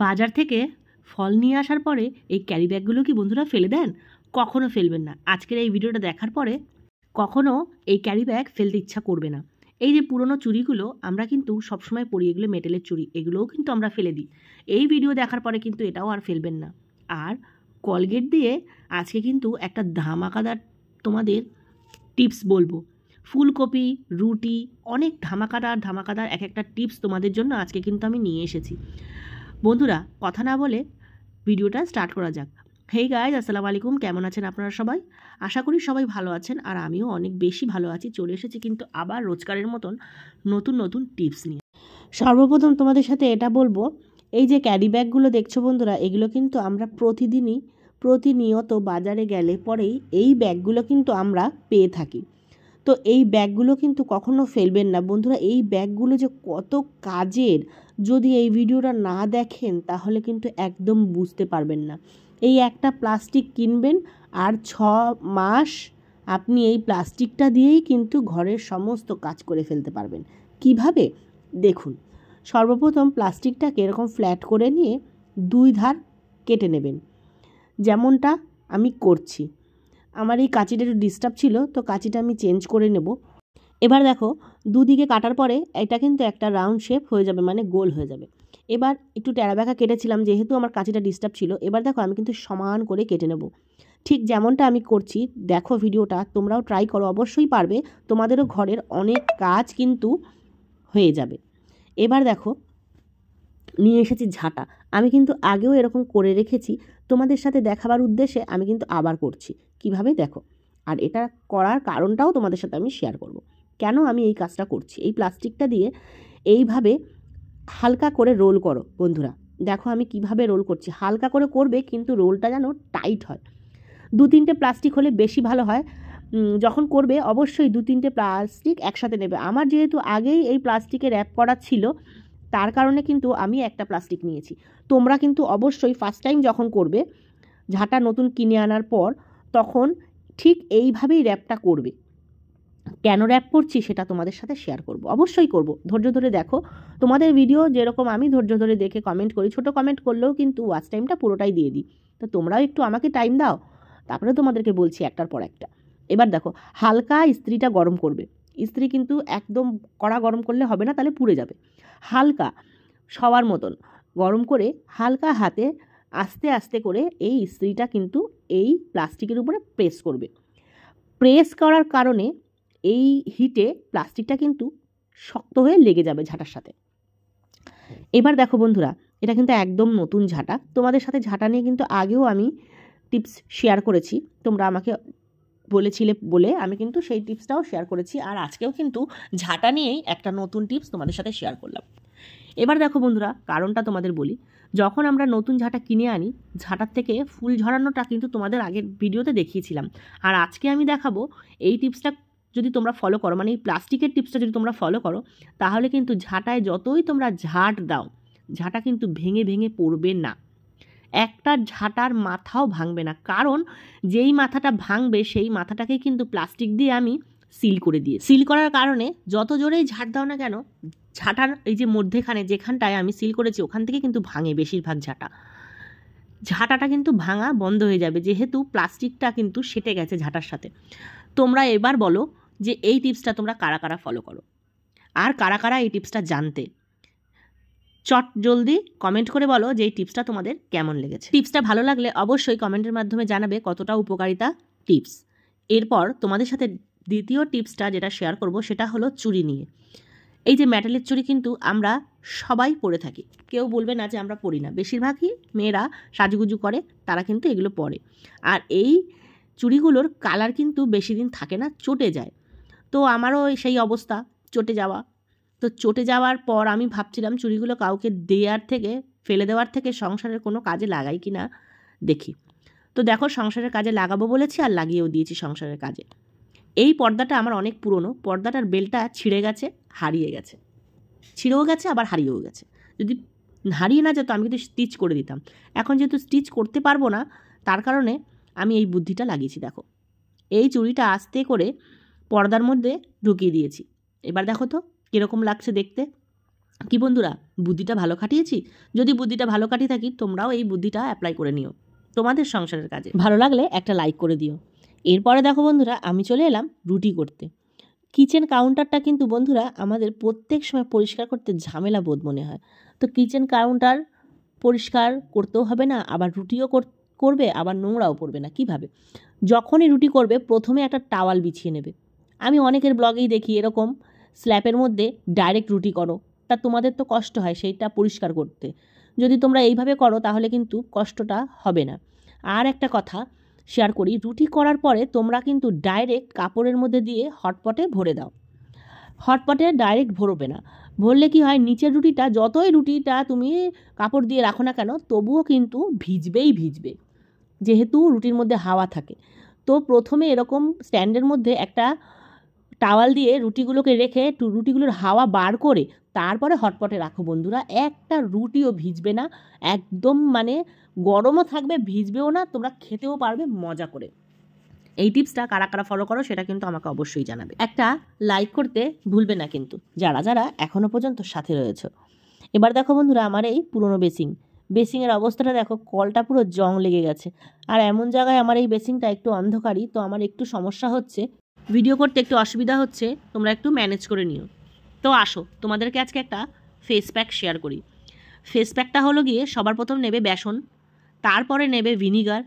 বাজার থেকে ফল নিয়ে আসার পরে এই ক্যারি ব্যাগগুলো কি বন্ধুরা ফেলে দেন? কখনো ফেলবেন না। আজকের এই ভিডিওটা দেখার পরে কখনো এই ক্যারি ব্যাগ ফেলতে ইচ্ছা করবে না। এই যে পুরনো চুড়িগুলো আমরা কিন্তু সবসময় পরি, এগুলো মেটেলের চুড়ি, এগুলোও কিন্তু আমরা ফেলে দিই। এই ভিডিও দেখার পরে কিন্তু এটাও আর ফেলবেন না। আর কলগেট দিয়ে আজকে কিন্তু একটা ধামাকাদার তোমাদের টিপস বলবো। ফুলকপি, রুটি, অনেক ধামাকাদার এক একটা টিপস তোমাদের জন্য আজকে কিন্তু আমি নিয়ে এসেছি। বন্ধুরা, কথা না বলে ভিডিওটা স্টার্ট করা যাক। হেই গাইজ, আসসালামু আলাইকুম। কেমন আছেন আপনারা সবাই? আশা করি সবাই ভালো আছেন, আর আমিও অনেক বেশি ভালো আছি। চলে এসেছি কিন্তু আবার রোজকারের মতন নতুন নতুন টিপস নিয়ে। সর্বপ্রথম তোমাদের সাথে এটা বলবো, এই যে ক্যারি ব্যাগগুলো দেখছো বন্ধুরা, এগুলো কিন্তু আমরা প্রতিনিয়ত বাজারে গেলে পরেই এই ব্যাগগুলো কিন্তু আমরা পেয়ে থাকি। তো এই ব্যাগগুলো কিন্তু কখনো ফেলবেন না বন্ধুরা। এই ব্যাগগুলো যে কত কাজের, যদি এই ভিডিওটা না দেখেন তাহলে কিন্তু একদম বুঝতে পারবেন না। এই একটা প্লাস্টিক কিনবেন আর 6 মাস আপনি এই প্লাস্টিকটা দিয়েই কিন্তু ঘরের সমস্ত কাজ করে ফেলতে পারবেন। কিভাবে দেখুন, সর্বপ্রথম প্লাস্টিকটাকে এরকম ফ্ল্যাট করে নিয়ে 2 ধার কেটে নেবেন, যেমনটা আমি করছি। আমার এই কাঁচিটা একটু ডিস্টার্ব ছিল, তো কাঁচিটা আমি চেঞ্জ করে নেব। এবার দেখো, দুদিকে কাটার পরে এটা কিন্তু একটা রাউন্ড শেপ হয়ে যাবে, মানে গোল হয়ে যাবে। এবার একটু ট্যাড়াব্যাকা কেটেছিলাম যেহেতু আমার কাঁচিটা ডিস্টার্ব ছিল। এবার দেখো আমি কিন্তু সমান করে কেটে নেব, ঠিক যেমনটা আমি করছি। দেখো ভিডিওটা, তোমরাও ট্রাই করো, অবশ্যই পারবে। তোমাদেরও ঘরের অনেক কাজ কিন্তু হয়ে যাবে। এবার দেখো, নিয়ে এসেছি ঝাঁটা। আমি কিন্তু আগেও এরকম করে রেখেছি, তোমাদের সাথে দেখাবার উদ্দেশ্যে আমি কিন্তু আবার করছি। কিভাবে দেখো, আর এটা করার কারণটাও তোমাদের সাথে আমি শেয়ার করব। কেন আমি এই কাজটা করছি। এই প্লাস্টিকটা দিয়ে এইভাবে হালকা করে রোল করো বন্ধুরা। দেখো আমি কিভাবে রোল করছি। হালকা করে করবে, কিন্তু রোলটা যেন টাইট হয়। 2-3টে প্লাস্টিক হলে বেশি ভালো হয়। যখন করবে অবশ্যই 2-3টে প্লাস্টিক একসাথে নেবে। আমার যেহেতু আগেই এই প্লাস্টিকের র্যাপ করা ছিল, তার কারণে কিন্তু আমি একটা প্লাস্টিক নিয়েছি। তোমরা কিন্তু অবশ্যই ফার্স্ট টাইম যখন করবে, ঝাঁটা নতুন কিনে আনার পর, তখন ঠিক এইভাবেই র্যাপটা করবে। কেন র্যাপ করছি সেটা তোমাদের সাথে শেয়ার করব, অবশ্যই করব। ধৈর্য ধরে দেখো। তোমাদের ভিডিও যেরকম আমি ধৈর্য ধরে দেখে কমেন্ট করি, ছোট কমেন্ট করলেও কিন্তু ওয়াচ টাইমটা পুরোটাই দিয়ে দিই। তো তোমরাও একটু আমাকে টাইম দাও, তারপরে তোমাদেরকে বলছি একটার পর একটা। এবার দেখো, হালকা ইস্ত্রিটা গরম করবে। ইস্ত্রি কিন্তু একদম কড়া গরম করলে হবে না, তাহলে পুড়ে যাবে। হালকা সবার মতন গরম করে হালকা হাতে আস্তে আস্তে করে এই ইস্ত্রিটা কিন্তু এই প্লাস্টিকের উপরে প্রেস করবে। প্রেস করার কারণে এই হিটে প্লাস্টিকটা কিন্তু শক্ত হয়ে লেগে যাবে ঝাঁটার সাথে। এবার দেখো বন্ধুরা, এটা কিন্তু একদম নতুন ঝাঁটা। তোমাদের সাথে ঝাঁটা নিয়ে কিন্তু আগেও আমি টিপস শেয়ার করেছি, তোমরা আমাকে বলেছিলে বলে আমি কিন্তু সেই টিপসটাও শেয়ার করেছি। আর আজকেও কিন্তু ঝাঁটা নিয়েই একটা নতুন টিপস তোমাদের সাথে শেয়ার করলাম। এবার দেখো বন্ধুরা, কারণটা তোমাদের বলি। যখন আমরা নতুন ঝাঁটা কিনে আনি, ঝাঁটার থেকে ফুল ঝরানোটা কিন্তু তোমাদের আগের ভিডিওতে দেখিয়েছিলাম। আর আজকে আমি দেখাবো এই টিপসটা যদি তোমরা ফলো করো, মানে এই প্লাস্টিকের টিপসটা যদি তোমরা ফলো করো, তাহলে কিন্তু ঝাঁটায় যতই তোমরা ঝাঁট দাও, ঝাঁটা কিন্তু ভেঙে ভেঙে পড়বে না। একটা ঝাঁটার মাথাও ভাঙবে না, কারণ যেই মাথাটা ভাঙবে সেই মাথাটাকে কিন্তু প্লাস্টিক দিয়ে আমি সিল করে দিয়ে, সিল করার কারণে যত জোরেই ঝাঁট দাও না কেন, ঝাঁটার এই যে মধ্যেখানে যেখানটায় আমি সিল করেছি ওখান থেকে কিন্তু ভাঙে বেশিরভাগ ঝাঁটাটা কিন্তু ভাঙা বন্ধ হয়ে যাবে, যেহেতু প্লাস্টিকটা কিন্তু সেটে গেছে ঝাঁটার সাথে। তোমরা এবার বলো যে এই টিপসটা তোমরা কারা কারা ফলো করো, আর কারা কারা এই টিপসটা জানতে। চট জলদি কমেন্ট করে বলো যে এই টিপসটা তোমাদের কেমন লেগেছে। টিপসটা ভালো লাগলে অবশ্যই কমেন্টের মাধ্যমে জানাবে কতটা উপকারিতা টিপস। এরপর তোমাদের সাথে দ্বিতীয় টিপসটা যেটা শেয়ার করব, সেটা হলো চুড়ি নিয়ে। এই যে মেটালের চুড়ি কিন্তু আমরা সবাই পরে থাকি, কেউ বলবে না যে আমরা পরি না। বেশিরভাগই মেয়েরা সাজুগুজু করে, তারা কিন্তু এগুলো পরে। আর এই চুড়িগুলোর কালার কিন্তু বেশি দিন থাকে না, চটে যায়। তো আমারও সেই অবস্থা, চটে যাওয়া। তো চটে যাওয়ার পর আমি ভাবছিলাম চুড়িগুলো কাউকে ফেলে দেওয়ার থেকে সংসারের কোনো কাজে লাগাই কি না দেখি। তো দেখো, সংসারের কাজে লাগাবো বলেছি আর লাগিয়েও দিয়েছি সংসারের কাজে। এই পর্দাটা আমার অনেক পুরনো, পর্দাটার বেলটা ছিঁড়ে গেছে, হারিয়ে গেছে। ছিঁড়েও গেছে আবার হারিয়েও গেছে। যদি হারিয়ে না যেত আমি কিন্তু স্টিচ করে দিতাম। এখন যেহেতু স্টিচ করতে পারবো না, তার কারণে আমি এই বুদ্ধিটা লাগিয়েছি। দেখো, এই চুড়িটা আস্তে করে পর্দার মধ্যে ঢুকিয়ে দিয়েছি। এবার দেখো তো কীরকম লাগছে দেখতে। কি বন্ধুরা, বুদ্ধিটা ভালো খাটিয়েছি? যদি বুদ্ধিটা ভালো কাটিয়ে থাকি, তোমরাও এই বুদ্ধিটা অ্যাপ্লাই করে নিও তোমাদের সংসারের কাজে। ভালো লাগলে একটা লাইক করে দিও। এরপরে দেখো বন্ধুরা, আমি চলে এলাম রুটি করতে। কিচেন কাউন্টারটা কিন্তু বন্ধুরা আমাদের প্রত্যেক সময় পরিষ্কার করতে ঝামেলা বোধ মনে হয়। তো কিচেন কাউন্টার পরিষ্কার করতেও হবে না, আবার রুটিও করবে, আবার নোংরাও পড়বে না। কিভাবে? যখনই রুটি করবে প্রথমে একটা টাওয়াল বিছিয়ে নেবে। আমি অনেকের ব্লগেই দেখি এরকম স্ল্যাপের মধ্যে ডাইরেক্ট রুটি করো, তা তোমাদের তো কষ্ট হয় সেইটা পরিষ্কার করতে। যদি তোমরা এইভাবে করো তাহলে কিন্তু কষ্টটা হবে না। আর একটা কথা শেয়ার করি, রুটি করার পরে তোমরা কিন্তু ডাইরেক্ট কাপড়ের মধ্যে দিয়ে হটপটে ভরে দাও। হটপটে ডাইরেক্ট ভরবে না, ভরলে কি হয়, নিচের রুটিটা যতই রুটিটা তুমি কাপড় দিয়ে রাখো না কেন তবুও কিন্তু ভিজবেই ভিজবে, যেহেতু রুটির মধ্যে হাওয়া থাকে। তো প্রথমে এরকম স্ট্যান্ডের মধ্যে একটা টাওয়াল দিয়ে রুটিগুলোকে রেখে রুটিগুলোর হাওয়া বার করে তারপরে হটপটে রাখো বন্ধুরা। একটা রুটিও ভিজবে না, একদম মানে গরমও থাকবে, ভিজবেও না, তোমরা খেতেও পারবে মজা করে। এই টিপসটা কারা কারা ফলো করো সেটা কিন্তু আমাকে অবশ্যই জানাবে। একটা লাইক করতে ভুলবে না কিন্তু যারা যারা এখনও পর্যন্ত সাথে রয়েছে। এবার দেখো বন্ধুরা, আমার এই পুরনো বেসিংয়ের অবস্থাটা দেখো, কলটা পুরো জং লেগে গেছে। আর এমন জায়গায় আমার এই বেসিংটা একটু অন্ধকারই, তো আমার একটু সমস্যা হচ্ছে, ভিডিও করতে একটু অসুবিধা হচ্ছে, তোমরা একটু ম্যানেজ করে নিও। তো আসো তোমাদেরকে আজকে একটা ফেস প্যাক শেয়ার করি। ফেস প্যাকটা হলো গিয়ে সবার প্রথম নেবে বেসন, তারপরে নেবে ভিনিগার,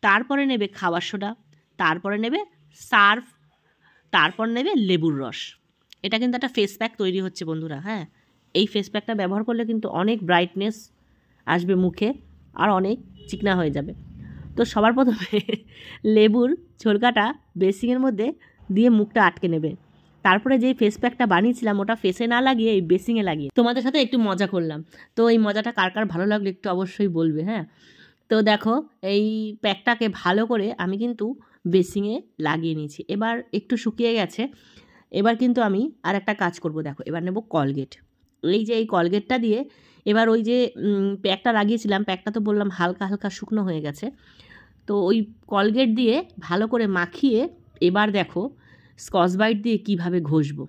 তারপরে নেবে খাবার সোডা, তারপরে নেবে সার্ফ, তারপর নেবে লেবুর রস। এটা কিন্তু একটা ফেস প্যাক তৈরি হচ্ছে বন্ধুরা। হ্যাঁ, এই ফেস প্যাকটা ব্যবহার করলে কিন্তু অনেক ব্রাইটনেস আসবে মুখে, আর অনেক চিকনা হয়ে যাবে। তো সবার প্রথমে লেবুর ছোলকাটা বেসিংয়ের মধ্যে দিয়ে মুখটা আটকে নেবে। তারপরে যে ফেস প্যাকটা বানিয়েছিলাম ওটা ফেসে না লাগিয়ে এই বেসিংয়ে লাগিয়ে তোমাদের সাথে একটু মজা করলাম। তো এই মজাটা কার কার ভালো লাগলো একটু অবশ্যই বলবে। হ্যাঁ, তো দেখো এই প্যাকটাকে ভালো করে আমি কিন্তু বেসিংয়ে লাগিয়ে নিয়েছি। এবার একটু শুকিয়ে গেছে, এবার কিন্তু আমি আর একটা কাজ করব। দেখো এবার নেব কলগেট। এই যে এই কলগেটটা দিয়ে এবার ওই যে প্যাকটা লাগিয়েছিলাম, প্যাকটা তো বললাম হালকা হালকা শুকনো হয়ে গেছে, তো ওই কলগেট দিয়ে ভালো করে মাখিয়ে এবার দেখো স্কচ ব্রাইট দিয়ে কিভাবে ঘষবো।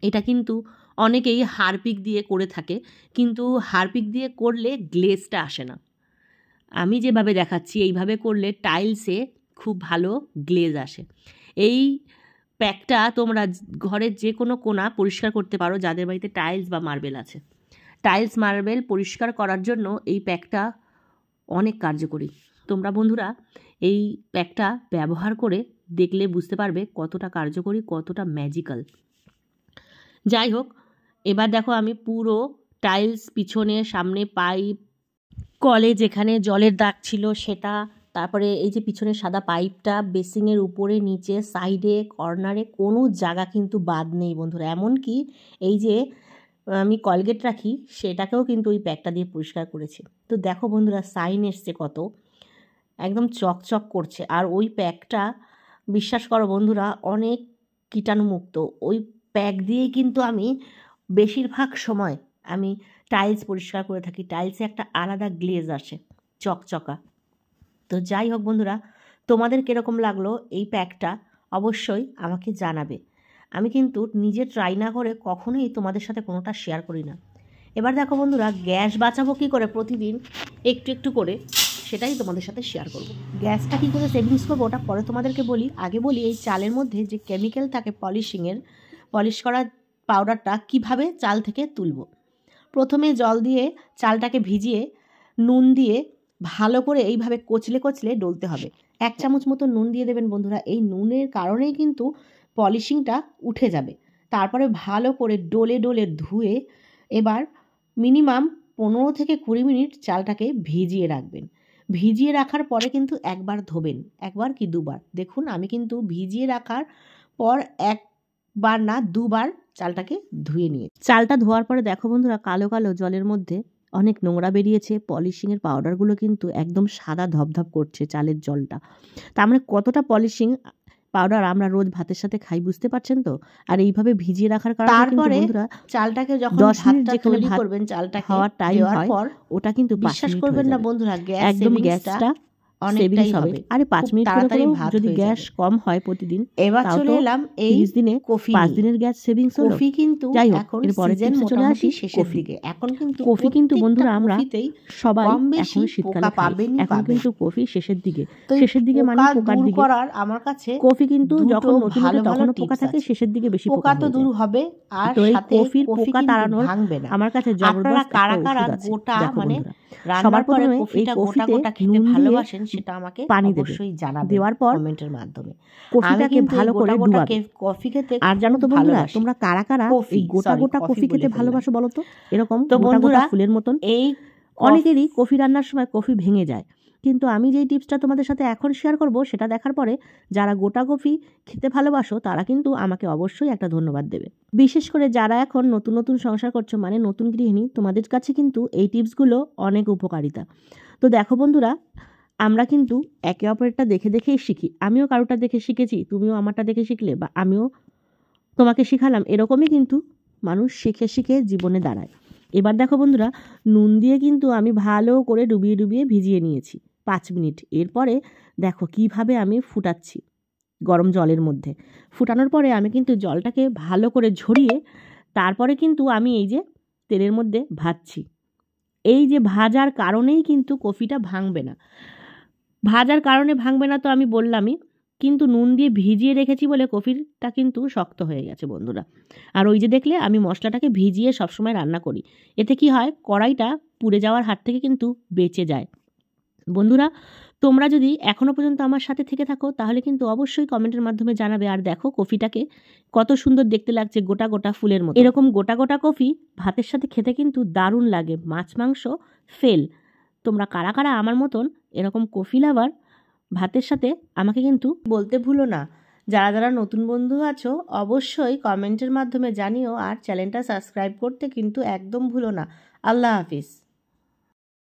এটা কিন্তু অনেকেই হারপিক দিয়ে করে থাকে, কিন্তু হারপিক দিয়ে করলে গ্লেজটা আসে না। আমি যেভাবে দেখাচ্ছি এইভাবে করলে টাইলসে খুব ভালো গ্লেজ আসে। এই প্যাকটা তোমরা ঘরের যে কোনো কোণা পরিষ্কার করতে পারো যাদের বাড়িতে টাইলস বা মার্বেল আছে। টাইলস মার্বেল পরিষ্কার করার জন্য এই প্যাকটা অনেক কার্যকরী। তোমরা বন্ধুরা এই প্যাকটা ব্যবহার করে দেখলে বুঝতে পারবে কতটা কার্যকরী, কতটা ম্যাজিক্যাল। যাই হোক, এবার দেখো আমি পুরো টাইলস, পিছনে সামনে পাইপ, কলে যেখানে জলের দাগ ছিল সেটা, তারপরে এই যে পিছনের সাদা পাইপটা, বেসিংয়ের উপরে নিচে সাইডে কর্নারে কোনো জায়গা কিন্তু বাদ নেই বন্ধুরা। এমনকি এই যে আমি কলগেট রাখি সেটাকেও কিন্তু ওই প্যাকটা দিয়ে পরিষ্কার করেছি। তো দেখো বন্ধুরা সাইন এসছে কত, একদম চকচক করছে। আর ওই প্যাকটা বিশ্বাস করো বন্ধুরা অনেক কীটাণুমুক্ত। ওই প্যাক দিয়েই কিন্তু আমি বেশিরভাগ সময় আমি টাইলস পরিষ্কার করে থাকি। টাইলসে একটা আলাদা গ্লেজ আসে, চকচকা। তো যাই হোক বন্ধুরা, তোমাদের কীরকম লাগলো এই প্যাকটা অবশ্যই আমাকে জানাবে। আমি কিন্তু নিজে ট্রাই না করে কখনোই তোমাদের সাথে কোনোটা শেয়ার করি না। এবার দেখো বন্ধুরা গ্যাস বাঁচাবো কী করে প্রতিদিন একটু একটু করে, সেটাই তোমাদের সাথে শেয়ার করব। গ্যাসটা কী করে সেভিংস করবো ওটা পরে তোমাদেরকে বলি। আগে বলি এই চালের মধ্যে যে কেমিক্যাল থাকে পলিশ করা পাউডারটা কিভাবে চাল থেকে তুলব। প্রথমে জল দিয়ে চালটাকে ভিজিয়ে নুন দিয়ে ভালো করে এইভাবে কচলে কচলে ডলতে হবে। 1 চামচ মতো নুন দিয়ে দেবেন বন্ধুরা। এই নুনের কারণেই কিন্তু পলিশিংটা উঠে যাবে। তারপরে ভালো করে ডলে ডলে ধুয়ে এবার মিনিমাম 15 থেকে 20 মিনিট চালটাকে ভিজিয়ে রাখবেন। ভিজিয়ে রাখার পরে কিন্তু একবার ধোবেন, একবার কি দুবার। দেখুন আমি কিন্তু ভিজিয়ে রাখার পর একবার না দুবার চালটাকে ধুয়ে নিয়ে, চালটা ধোয়ার পরে দেখো বন্ধুরা কালো কালো জলের মধ্যে অনেক নোংরা বেরিয়েছে। পলিশিংয়ের পাউডারগুলো কিন্তু একদম সাদা ধপধপ করছে চালের জলটা। তার মানে কতটা পলিশিং পাউডার আমরা রোজ ভাতের সাথে খাই, বুঝতে পারছেন তো। আর এইভাবে ভিজিয়ে রাখার কারণে তারপরে চালটাকে যখন 10 মিনিট যেখানে ভাত করবেন চালটা খাওয়ার টাইম হয় ওটা কিন্তু বিশ্বাস করবেন না বন্ধুরা, গ্যাস একদম গ্যাসটা সেভিংস হবে। আরে 5 মিনিট করে যদি গ্যাস কম হয় প্রতিদিন, এবার চলে এলাম এই 30 দিনে কফি 5 দিনের গ্যাস সেভিংস হলো। কফি কিন্তু যাই হোক, এখন এরপরে সিজন চলে আসি শেষের দিকে। এখন কিন্তু কফি কিন্তু বন্ধুরা আমরা সবাই এখন শীতকালে পাবেন, এখন কিন্তু কফি শেষের দিকে মানে পোকার দিকে করার আমার কাছে কফি কিন্তু যখন নতুন হতে তখন পোকা থাকে, শেষের দিকে বেশি পোকা তো দূর হবে। আর সাথে কফির পোকা তাড়ানোর আমার কাছে জবরদস্ত কারা গোটা মানে সবার প্রথমে কফিটা গোটা খেতে ভালোবাসেন সেটা আমাকে পানি অবশ্যই জানাবেন দেওয়ার পর কমেন্টের মাধ্যমে। কফিটাকে ভালো করে ডুবাবে। কফি খেতে আর জানো তো বন্ধুরা, তোমরা কারা এই গোটা কফি খেতে ভালোবাসো বলো তো? এরকম গোটা ফুলের মতন। এই অনেকেরই কফি রান্নার সময় কফি ভেঙে যায়, কিন্তু আমি যেই টিপসটা তোমাদের সাথে এখন শেয়ার করব সেটা দেখার পরে যারা গোটা কফি খেতে ভালোবাসো তারা কিন্তু আমাকে অবশ্যই একটা ধন্যবাদ দেবে। বিশেষ করে যারা এখন নতুন সংসার করছো, মানে নতুন গৃহিণী, তোমাদের কাছে কিন্তু এই টিপসগুলো অনেক উপকারিতা। তো দেখো বন্ধুরা, আমরা কিন্তু একে অপরেরটা দেখেই শিখি। আমিও কারোটা দেখে শিখেছি, তুমিও আমারটা দেখে শিখলে, বা আমিও তোমাকে শিখালাম। এরকমই কিন্তু মানুষ শিখে জীবনে দাঁড়ায়। এবার দেখো বন্ধুরা, নুন দিয়ে কিন্তু আমি ভালো করে ডুবিয়ে ভিজিয়ে নিয়েছি 5 মিনিট। এরপরে দেখো কিভাবে আমি ফুটাচ্ছি গরম জলের মধ্যে। ফুটানোর পরে আমি কিন্তু জলটাকে ভালো করে ঝরিয়ে তারপরে কিন্তু আমি এই যে তেলের মধ্যে ভাজছি। এই যে ভাজার কারণেই কিন্তু কফিটা ভাঙবে না। ভাজার কারণে ভাঙবে না তো আমি বললামই, কিন্তু নুন দিয়ে ভিজিয়ে রেখেছি বলে কফিটা কিন্তু শক্ত হয়ে গেছে বন্ধুরা। আর ওই যে দেখলে আমি মশলাটাকে ভিজিয়ে সবসময় রান্না করি, এতে কি হয়, কড়াইটা পুড়ে যাওয়ার হাত থেকে কিন্তু বেঁচে যায়। বন্ধুরা, তোমরা যদি এখনও পর্যন্ত আমার সাথে থেকে থাকো তাহলে কিন্তু অবশ্যই কমেন্টের মাধ্যমে জানাবে। আর দেখো কফিটাকে কত সুন্দর দেখতে লাগছে, গোটা ফুলের মতো। এরকম গোটা কফি ভাতের সাথে খেতে কিন্তু দারুণ লাগে। মাছ মাংস ফেল। তোমরা কারা আমার মতন এরকম কফি লাভার, ভাতের সাথে আমাকে কিন্তু বলতে ভুলো না। যারা নতুন বন্ধু আছো অবশ্যই কমেন্টের মাধ্যমে জানিও, আর চ্যানেলটা সাবস্ক্রাইব করতে কিন্তু একদম ভুলো না। আল্লাহ হাফিজ।